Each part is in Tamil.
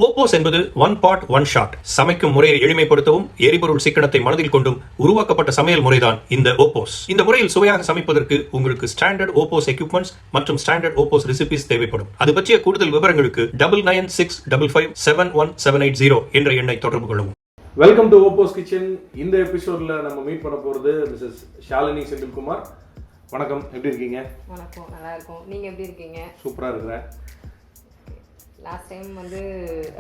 ஓப்போஸ் என்பது ஒன் பாட் ஒன் ஷாட். சமைக்கும் முறையை எளிமைப்படுத்தவும் எரிபொருள் சிக்கனத்தை மனதில் கொண்டும் உருவாக்கப்பட்ட சமையல் முறைதான் இந்த ஓப்போஸ். இந்த முறையில் சுவையாக சமைப்பதற்கு உங்களுக்கு ஸ்டாண்டர்ட் ஓப்போஸ் எக்யூப்மெண்ட்ஸ் மற்றும் ஸ்டாண்டர்ட் ஓப்போஸ் ரெசிபிஸ் தேவைப்படும். அது பற்றிய கூடுதல் விவரங்களுக்கு 9965557180 என்ற எண்ணை தொடர்பு கொள்ளவும். Welcome to ஓப்போஸ் kitchen. இந்த எபிசோட்ல நம்ம மீட் பண்ண போறது Mrs.Shalini செந்தில்குமார். வணக்கம், எப்படி இருக்கீங்க? வணக்கம், நல்லா இருக்கும். நீங்க எப்படி இருக்கீங்க? சூப்பரா இருக்கிறேன். லாஸ்ட் டைம் வந்து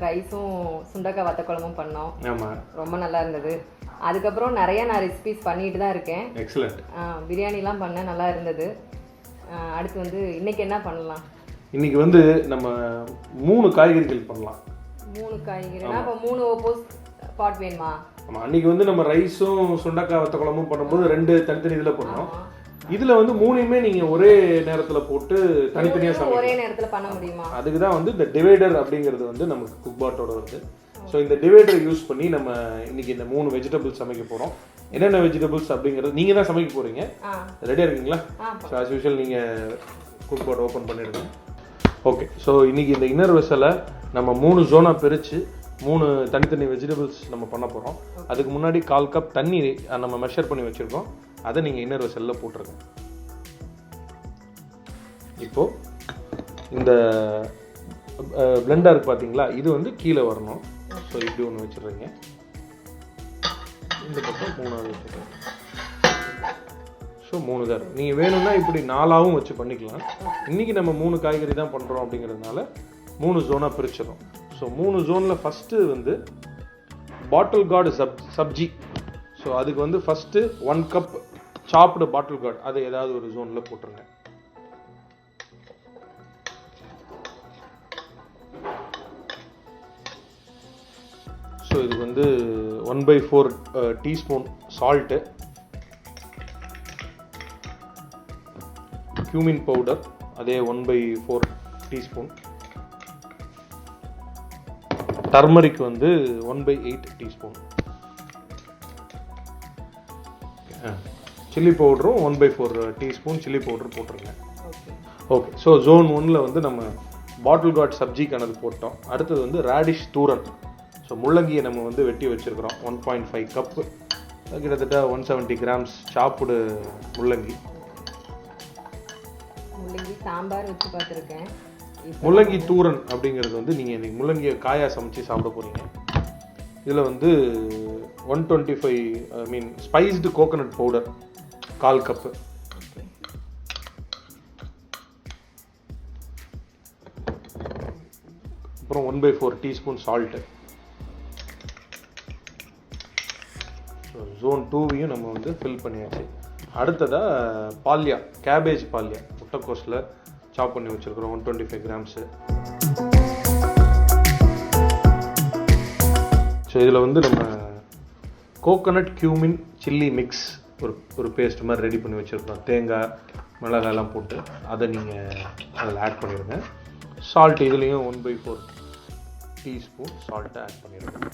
ரைஸும் சுண்டக்காய் வத்த குழம்பும் பண்ணோம். ஆமா, ரொம்ப நல்லா இருந்தது. அதுக்கப்புறம் நிறைய நான் ரெசிபிஸ் பண்ணிட்டு தான் இருக்கேன். எக்ஸலென்ட். பிரியாணிலாம் பண்ண நல்லா இருந்தது. அடுத்து வந்து இன்னைக்கு என்ன பண்ணலாம்? இன்னைக்கு வந்து நம்ம 3 காய்கறிகள் பண்ணலாம். 3 காய்கறினா அப்போ 3 ஓப்போஸ் பாட் வேணுமா? ஆமா, அன்னைக்கு வந்து நம்ம ரைஸும் சுண்டக்காய் வத்த குழம்பும் பண்ணும்போது 2 தனித்தனி இதுல பண்ணோம். இதுல வந்து 3மே நீங்க ஒரே நேரத்துல போட்டு தனித்தனியா சமைக்கலாம். ஒரே நேரத்துல பண்ண முடியுமா? அதுக்கு தான் வந்து இந்த டிவைடர் அப்படிங்கிறது வந்து நமக்கு குக்பாட்டோட வருது. ஸோ இந்த டிவைடரை யூஸ் பண்ணி நம்ம இன்னைக்கு இந்த 3 வெஜிடபிள்ஸ் சமைக்க போறோம். என்னென்ன வெஜிடபிள்ஸ் அப்படிங்கிறது நீங்க தான் சமைக்க போறீங்க. ரெடியா இருக்கீங்களா? ஸோ ஆஸ் யூஷுவல் நீங்க குக்பாட் ஓப்பன் பண்ணிடுங்க. ஓகே, ஸோ இன்னைக்கு இந்த இன்னர் வெசலை நம்ம 3 ஜோனா பிரிச்சு 3 தனித்தனி வெஜிடபிள்ஸ் நம்ம பண்ண போறோம். அதுக்கு முன்னாடி 1/4 கப் தண்ணி நம்ம மெஷர் பண்ணி வச்சிருக்கோம். அதை நீங்கள் இன்னர் வெசலில் போட்டுருங்க. இப்போது இந்த பிளெண்டர் பார்த்தீங்களா, இது வந்து கீழே வரணும். ஸோ இப்படி ஒன்று வச்சுருங்க. இந்த பக்கம் 3ஆவது வச்சுருங்க. ஸோ 3 தான் இருக்கும். நீங்கள் வேணும்னா இப்படி 4ஆகவும் வச்சு பண்ணிக்கலாம். இன்றைக்கி நம்ம 3 காய்கறி தான் பண்ணுறோம் அப்படிங்கிறதுனால 3 ஜோனாக பிரிச்சிடும். ஸோ 3 ஜோனில் ஃபஸ்ட்டு வந்து பாட்டில் கார்டு சப்ஜி. ஸோ அதுக்கு வந்து ஃபஸ்ட்டு 1 கப் சாப்டு பாட்டில் கார்டு, அதை ஏதாவது ஒரு ஜோனில் போட்டுருங்க. ஸோ இதுக்கு வந்து 1/4 டீஸ்பூன் சால்ட்டு, cumin பவுடர் அதே 1/4 டீஸ்பூன், டர்மரிக் வந்து 1/8 டீஸ்பூன், சில்லி பவுடரும் 1/4 டீஸ்பூன் சில்லி பவுடர் போட்டுருங்க. ஓகே, ஸோ ஜோன் 1ல் வந்து நம்ம பாட்டில் கார்ட் சப்ஜிக்கானது போட்டோம். அடுத்தது வந்து ரேடிஷ் தூரன். ஸோ முள்ளங்கியை நம்ம வந்து வெட்டி வச்சுருக்கிறோம். 1.5 கப்பு, கிட்டத்தட்ட 170 கிராம்ஸ் சாப்புடு முள்ளங்கி. சாம்பார் வச்சு பார்த்துருக்கேன். முள்ளங்கி தூரன் அப்படிங்கிறது வந்து நீங்கள் இன்றைக்கி முள்ளங்கியை காயாக சமைச்சு சாப்பிட போகிறீங்க. இதில் வந்து 125 ஸ்பைஸ்டு கோகனட் பவுடர் 1/4 கப்பு, அப்புறம் 1/4 டீஸ்பூன் சால்ட்டு. ஸோ ஜோன் 2வையும் நம்ம வந்து ஃபில் பண்ணியாச்சு. அடுத்ததாக பால்யா, கேபேஜ் பால்யா, முட்டைக்கோஸில் சாப் பண்ணி வச்சுருக்கிறோம் 125 கிராம்ஸு. ஸோ இதில் வந்து நம்ம கோகனட் கியூமின் சில்லி மிக்ஸ் ஒரு பேஸ்ட் மாதிரி ரெடி பண்ணி வச்சுருக்கோம். தேங்காய் மிளகாயெல்லாம் போட்டு அதை நீங்கள் அதில் ஆட் பண்ணிடுங்க. சால்ட் இதுலேயும் 1/4 டீஸ்பூன் சால்ட்டை ஆட் பண்ணிடுங்க.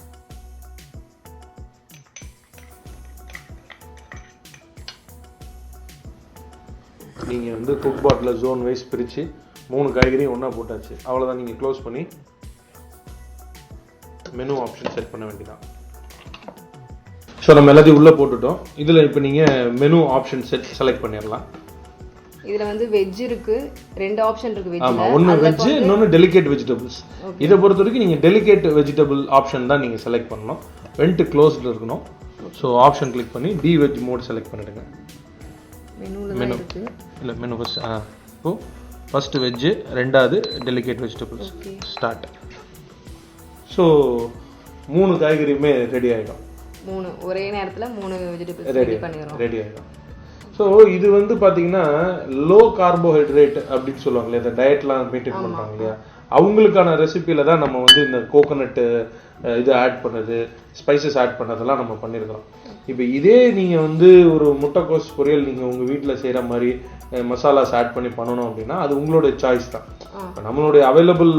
நீங்கள் வந்து குக் பாட்டில் ஜோன் வைஸ் பிரித்து 3 காய்கறியும் ஒன்றா போட்டாச்சு. அவ்வளோதான், நீங்கள் க்ளோஸ் பண்ணி மெனு ஆப்ஷன் செட் பண்ண வேண்டியதான். ஸோ நம்ம எல்லாத்தையும் உள்ளே போட்டுட்டோம். இதில் இப்போ நீங்கள் மெனு ஆப்ஷன் செலக்ட் பண்ணிடலாம். இதில் வந்து வெஜ் இருக்கு, 2 ஆப்ஷன் இருக்கு. வெஜ் ஆமாம், ஒன்று வெஜ், இன்னொன்று டெலிகேட் வெஜிடபிள்ஸ். இதை பொறுத்த வரைக்கும் நீங்கள் டெலிகேட் வெஜிடபிள் ஆப்ஷன் தான் நீங்கள் செலக்ட் பண்ணணும். வெண்ட் க்ளோஸ்டில் இருக்கணும். ஸோ ஆப்ஷன் கிளிக் பண்ணி டி வெஜ் மோட் செலக்ட் பண்ணிடுங்க. மெனு இல்லை, மெனு இப்போது ஃபஸ்ட்டு வெஜ்ஜு, 2வது டெலிகேட் வெஜிடபிள்ஸ். ஸ்டார்ட். ஸோ 3 காய்கறியுமே ரெடி ஆகிடும். 3 ஒரே நேரத்தில் 3 வெஜிடபிள்ஸ் ரெடி ஆகிடும். ஸோ இது வந்து பார்த்தீங்கன்னா லோ கார்போஹைட்ரேட் அப்படின்னு சொல்லுவாங்க இல்லையா, இந்த டயட்லாம் மெயின்டைன் பண்ணுறாங்க இல்லையா, அவங்களுக்கான ரெசிபியில் தான் நம்ம வந்து இந்த கோகோனட்டு இது ஆட் பண்ணது, ஸ்பைசஸ் ஆட் பண்ணதெல்லாம் நம்ம பண்ணியிருக்கிறோம். இப்போ இதே நீங்கள் வந்து ஒரு முட்டைக்கோஸ் பொரியல் நீங்கள் உங்கள் வீட்டில் செய்கிற மாதிரி மசாலாஸ் ஆட் பண்ணி பண்ணணும் அப்படின்னா அது உங்களோட சாய்ஸ் தான். இப்போ நம்மளுடைய அவைலபிள்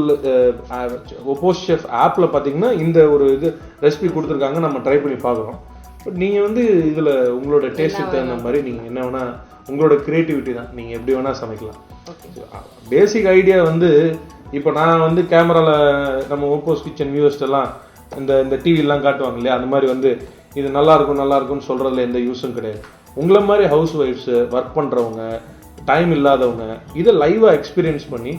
ஓப்போஸ் செஃப் ஆப்பில் பார்த்தீங்கன்னா இந்த ஒரு இது ரெசிபி கொடுத்துருக்காங்க, நம்ம ட்ரை பண்ணி பார்க்குறோம். பட் நீங்கள் வந்து இதில் உங்களோட டேஸ்ட்டுக்கு தகுந்த மாதிரி நீங்கள் என்ன வேணால், உங்களோட க்ரியேட்டிவிட்டி தான், நீங்கள் எப்படி வேணால் சமைக்கலாம். பேசிக் ஐடியா வந்து இப்போ நான் வந்து கேமராவில் நம்ம ஓப்போஸ் கிச்சன் வியூவர்ஸ்டெல்லாம் இந்த டிவிலாம் காட்டுவாங்க இல்லையா, அந்த மாதிரி வந்து இது நல்லா இருக்கும்னு சொல்கிறதுல எந்த யூஸும் கிடையாது. உங்களை மாதிரி ஹவுஸ் ஒய்ஃப்ஸு, ஒர்க் பண்ணுறவங்க, டைம் இல்லாதவங்க இதை லைவாக எக்ஸ்பீரியன்ஸ் பண்ணி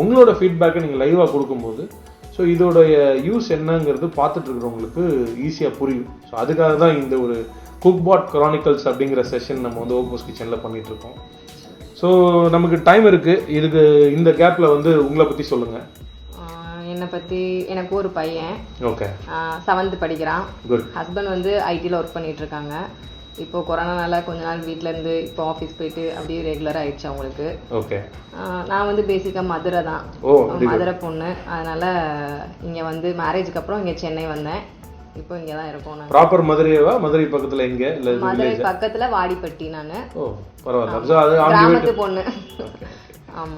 உங்களோட ஃபீட்பேக்கை நீங்கள் லைவாக கொடுக்கும்போது ஸோ இதோடைய யூஸ் என்னங்கிறது பார்த்துட்டு இருக்கிறவங்களுக்கு ஈஸியாக புரியும். ஸோ அதுக்காக தான் இந்த ஒரு குக்பாட் க்ரானிக்கல்ஸ் அப்படிங்கிற செஷன் நம்ம வந்து ஓப்போஸ் கிச்சனில் பண்ணிகிட்ருக்கோம். ஸோ நமக்கு டைம் இருக்குது. இதுக்கு இந்த கேப்பில் வந்து உங்களை பற்றி சொல்லுங்கள். என்னை பற்றி, எனக்கு ஒரு பையன் ஓகே 7th படிக்கிறான். குட். ஹஸ்பண்ட் வந்து ஐடியில் ஒர்க் பண்ணிட்டு இருக்காங்க. இப்போ கொரோனானால கொஞ்ச நாள் வீட்டில் இருந்து இப்போ ஆஃபீஸ் போயிட்டு அப்படியே ரெகுலராக ஆயிடுச்சு அவங்களுக்கு. ஓகே. நான் வந்து பேசிக்காக மதுரை தான், மதுரை பொண்ணு. அதனால இங்கே வந்து மேரேஜுக்கு அப்புறம் இங்கே சென்னை வந்தேன். இப்போ இங்கே தான் இருக்கோம். நான் ப்ராப்பர் மதுரையவா? மதுரை பக்கத்தில் எங்கே? இல்லை மதுரை பக்கத்தில் வாடிப்பட்டி. நான் பரவாயில்ல, கிராமத்து பொண்ணு.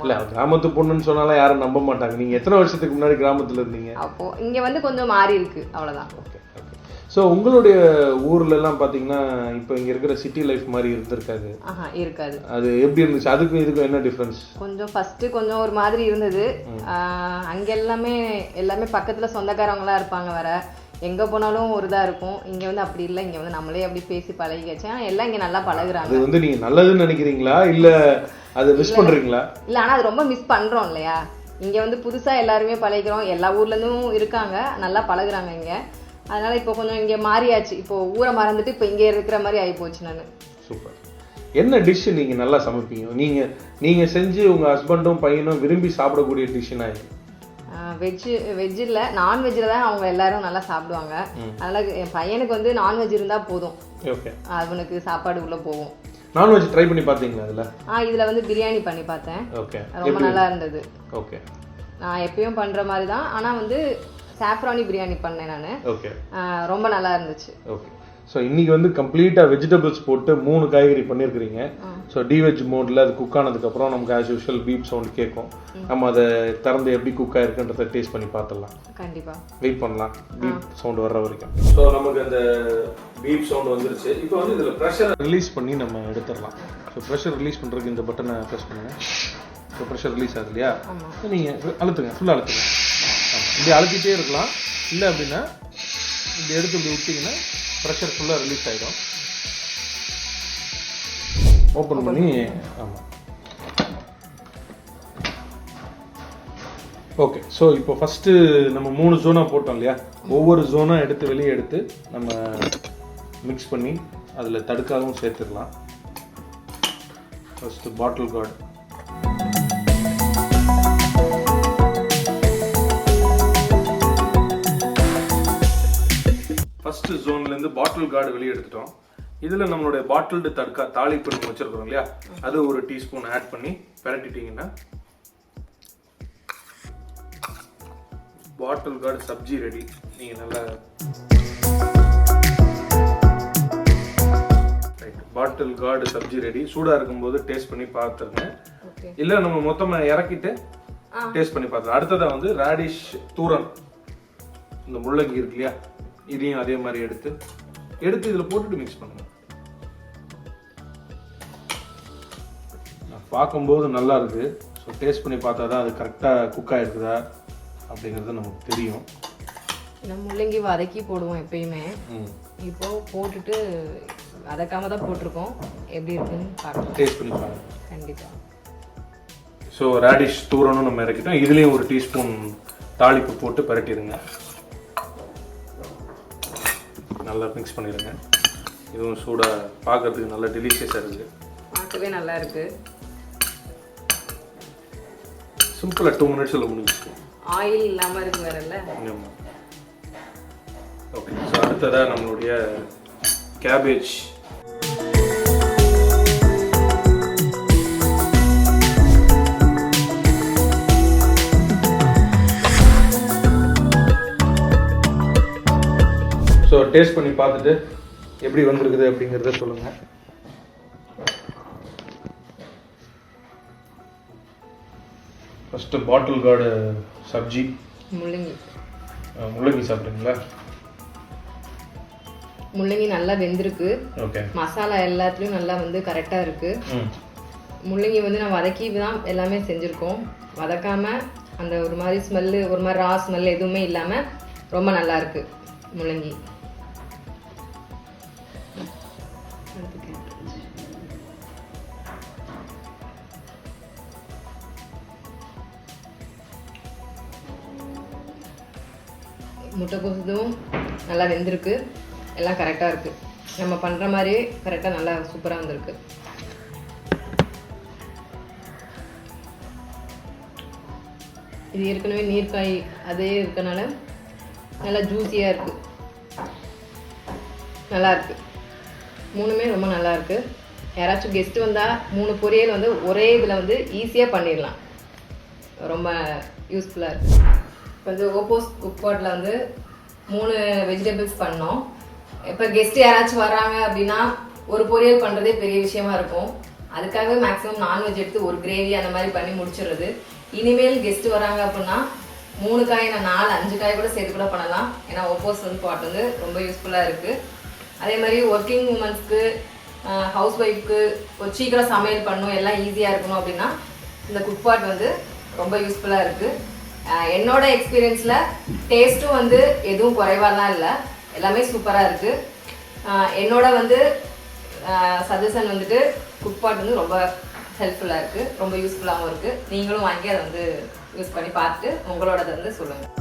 இல்ல கிராமத்து பொண்ணுன்னு சொன்னாலும் யாரும் நம்ப மாட்டாங்க. நீங்க எத்தனை வருஷத்துக்கு முன்னாடி கிராமத்துல இருந்தீங்க? அப்போ இங்க வந்து கொஞ்சம் மாறி இருக்கு, அவ்வளவுதான். ஸோ உங்களுடைய ஊர்ல எல்லாம் பாத்தீங்கன்னா இப்போ இங்க இருக்கிற சிட்டி லைஃப் மாதிரி இருந்திருக்காது. இருக்காது. அது எப்படி இருந்துச்சு? அதுக்கும் இதுக்கும் என்ன டிஃபரன்ஸ்? கொஞ்சம் ஃபர்ஸ்ட் கொஞ்சம் ஒரு மாதிரி இருந்தது. அங்க எல்லாமே பக்கத்துல சொந்தக்காரவங்களா இருப்பாங்க. வேற எங்க போனாலும் ஒரு இதா இருக்கும். இங்க வந்து அப்படி இல்லை. இங்க வந்து நம்மளே அப்படி பேசி பழகியாச்சு. எல்லாம் இங்க நல்லா பழகுறாங்க. அது வந்து நீங்க நல்லதுன்னு நினைக்கிறீங்களா இல்ல அதை மிஸ் பண்றீங்களா? இல்ல, ஆனா அது ரொம்ப மிஸ் பண்றோம் இல்லையா. இங்க வந்து புதுசா எல்லாருமே பழகிறோம். எல்லா ஊர்ல இருந்தும் இருக்காங்க, நல்லா பழகுறாங்க இங்க. அதனால இப்போ கொஞ்சம் இங்க மாறியாச்சு. இப்போ ஊரை மறந்துட்டு இப்போ இங்க இருக்கிற மாதிரி ஆகி போச்சு. நான் சூப்பர். என்ன டிஷ் நீங்க நல்லா சமைப்பீங்க? நீங்க செஞ்சு உங்க ஹஸ்பண்டும் பையனும் விரும்பி சாப்பிடக்கூடிய டிஷ்னா இது? வெஜ் இல்ல, நான்வெஜ்ல தான் அவங்க எல்லாரும் நல்லா சாப்பிடுவாங்க. அதனால என் பையனுக்கு வந்து நான்வெஜ் இருந்தா போதும், அவனுக்கு சாப்பாடு உள்ள போகும். நான்வெஜ் ட்ரை பண்ணி பாத்தீங்களா? இதுல வந்து பிரியாணி பண்ணி பார்த்தேன். ரொம்ப நல்லா இருந்தது. ஓகே. நான் எப்பயும் பண்ற மாதிரி தான், ஆனா வந்து சாஃப்ரானி பிரியாணி பண்ணேன் நான். ஓகே. ரொம்ப நல்லா இருந்துச்சு. ஓகே. ஸோ இன்னைக்கு வந்து கம்ப்ளீட்டாக வெஜிடபிள்ஸ் போட்டு 3 காய்கறி பண்ணியிருக்கிறீங்க. ஸோ டிவெஜ் மோடில் அது குக் ஆனதுக்கப்புறம் நமக்கு ஆஸ் யூஷுவல் பீப் சவுண்ட் கேட்கும். நம்ம அதை திறந்து எப்படி குக் ஆயிருக்குன்றதை டேஸ்ட் பண்ணி பார்த்துடலாம். கண்டிப்பாக வெயிட் பண்ணலாம் பீப் சவுண்ட் வர்ற வரைக்கும். ஸோ நமக்கு அந்த பீப் சவுண்ட் வந்துருச்சு. இப்போ வந்து இதில் ப்ரெஷர் ரிலீஸ் பண்ணி நம்ம எடுத்துடலாம். ஸோ ப்ரெஷர் ரிலீஸ் பண்ணுறதுக்கு இந்த பட்டனை ப்ரெஸ் பண்ணுங்கள். ஸோ ப்ரெஷர் ரிலீஸ் ஆகுது இல்லையா? நீங்கள் அழுத்துங்க, ஃபுல்லாக அழுத்துங்க. இப்படி அழுத்திட்டே இருக்கலாம். இல்லை அப்படின்னா இப்படி எடுத்து இப்படி விட்டிங்கன்னா ப்ரெஷர் ஃபுல்லாக ரிலீஸ் ஆகிடும். ஓப்பன் பண்ணி ஆமாம். ஓகே. ஸோ இப்போ ஃபஸ்ட்டு நம்ம 3 ஜோனாக போட்டோம் இல்லையா? ஒவ்வொரு ஜோனாக எடுத்து வெளியே எடுத்து நம்ம மிக்ஸ் பண்ணி அதில் தடுக்காகவும் சேர்த்துடலாம். ஃபஸ்ட்டு பாட்டில் கார்டு. ஃபர்ஸ்ட் ஜோன்லேருந்து பாட்டில் கார்டு வெளியே எடுத்துட்டோம். இதில் நம்மளுடைய பாட்டில்டு தாளிப்பு நம்ம வச்சிருக்கிறோம் இல்லையா, அது ஒரு டீஸ்பூன் ஆட் பண்ணி பரட்டிட்டீங்கன்னா பாட்டில் கார்டு சப்ஜி ரெடி. நீங்கள் நல்லா பாட்டில் கார்டு சப்ஜி ரெடி. சூடாக இருக்கும்போது டேஸ்ட் பண்ணி பார்த்துருங்க. இல்லை நம்ம மொத்தமாக இறக்கிட்டு டேஸ்ட் பண்ணி பார்த்துக்கலாம். அடுத்ததாக வந்து ராடிஷ் தூரன், இந்த முள்ளங்கி இருக்கு இல்லையா, இதையும் அதே மாதிரி எடுத்து இதில் போட்டுட்டு மிக்ஸ் பண்ணுங்க. பார்க்கும்போது நல்லா இருக்கு. ஸோ டேஸ்ட் பண்ணி பார்த்தா தான் அது கரெக்டாக குக் ஆகிருக்குதா அப்படிங்கிறது நமக்கு தெரியும். முள்ளங்கி வதக்கி போடுவோம் எப்பயுமே. இப்போ போட்டுட்டு வதக்காம தான் போட்டிருக்கோம். எப்படி இருக்குன்னு பார்க்கலாம், டேஸ்ட் பண்ணி பாருங்க. கண்டிப்பாக. ஸோ ராடிஷ் தூரணும் நம்ம இறக்கிட்டோம். இதுலேயும் ஒரு டீஸ்பூன் தாளிப்பு போட்டு பரட்டிடுங்க. நல்லா மிக்ஸ் பண்ணிடுங்க. இதுவும் சூடாக பார்க்கறதுக்கு நல்லா டெலிஷியஸாக இருக்குது. பார்க்கவே நல்லா இருக்கு. சிம்பிளாக 2 மினிட்ஸில் முடிஞ்சிச்சு. ஆயில் இல்லாமல் இருக்கு வேற இல்லை. ஓகே. ஸோ அடுத்ததாக நம்மளுடைய கேபேஜ். ஸோ டேஸ்ட் பண்ணி பார்த்துட்டு எப்படி வந்திருக்குது அப்படிங்கிறத சொல்லுங்கள். ஃபஸ்ட்டு பாட்டில் கார்டு சப்ஜி முள்ளங்கி சாப்பிட்றீங்களா? முள்ளங்கி நல்லா வெந்திருக்கு. ஓகே. மசாலா எல்லாத்துலேயும் நல்லா வந்து கரெக்டாக இருக்குது. முள்ளங்கி வந்து நான் வதக்கி தான் எல்லாமே செஞ்சுருக்கோம். வதக்காமல் அந்த ஒரு மாதிரி ஸ்மெல்லு, ஒரு மாதிரி ரா ஸ்மெல் எதுவுமே இல்லாமல் ரொம்ப நல்லா இருக்கு முள்ளங்கி. முட்டைக்கோசும் நல்லா வெந்திருக்கு, எல்லாம் கரெக்டாக இருக்குது. நம்ம பண்ணுற மாதிரியே கரெக்டாக நல்லா சூப்பராக வந்திருக்கு. இது ஏற்கனவே நீர்க்காய் அதே இருக்கனால நல்லா ஜூஸியாக இருக்குது, நல்லா இருக்குது. மூணுமே ரொம்ப நல்லா இருக்குது. யாராச்சும் கெஸ்ட்டு வந்தால் 3 பொரியல் வந்து ஒரே இதில் வந்து ஈஸியாக பண்ணிடலாம், ரொம்ப யூஸ்ஃபுல்லாக இருக்குது. இப்போ வந்து ஓப்போஸ் குக்பாட்டில் வந்து 3 வெஜிடபிள்ஸ் பண்ணோம். இப்போ கெஸ்ட்டு யாராச்சும் வர்றாங்க அப்படின்னா ஒரு பொரியல் பண்ணுறதே பெரிய விஷயமா இருக்கும். அதுக்காகவே மேக்ஸிமம் நான்வெஜ் எடுத்து ஒரு கிரேவி அந்த மாதிரி பண்ணி முடிச்சிடுறது. இனிமேல் கெஸ்ட் வராங்க அப்படின்னா 3 காய், நான் 4-5 காய் கூட சேர்த்து கூட பண்ணலாம். ஏன்னா ஓப்போஸ் வந்து பாட் வந்து ரொம்ப யூஸ்ஃபுல்லாக இருக்குது. அதே மாதிரி ஒர்க்கிங் உமன்ஸ்க்கு, ஹவுஸ் ஒய்ஃப்க்கு ஒரு சீக்கிரம் சமையல் பண்ணணும், எல்லாம் ஈஸியாக இருக்கணும் அப்படின்னா இந்த குக் பாட் வந்து ரொம்ப யூஸ்ஃபுல்லாக இருக்குது. என்னோட எக்ஸ்பீரியன்ஸில் டேஸ்ட்டும் வந்து எதுவும் குறைவாலாம் இல்லை, எல்லாமே சூப்பராக இருக்குது. என்னோட வந்து சஜஷன் வந்துட்டு குக் பாட் வந்து ரொம்ப ஹெல்ப்ஃபுல்லாக இருக்குது, ரொம்ப யூஸ்ஃபுல்லாகவும் இருக்குது. நீங்களும் வாங்கி அதை வந்து யூஸ் பண்ணி பார்த்துட்டு உங்களோடதை வந்து சொல்லுங்கள்.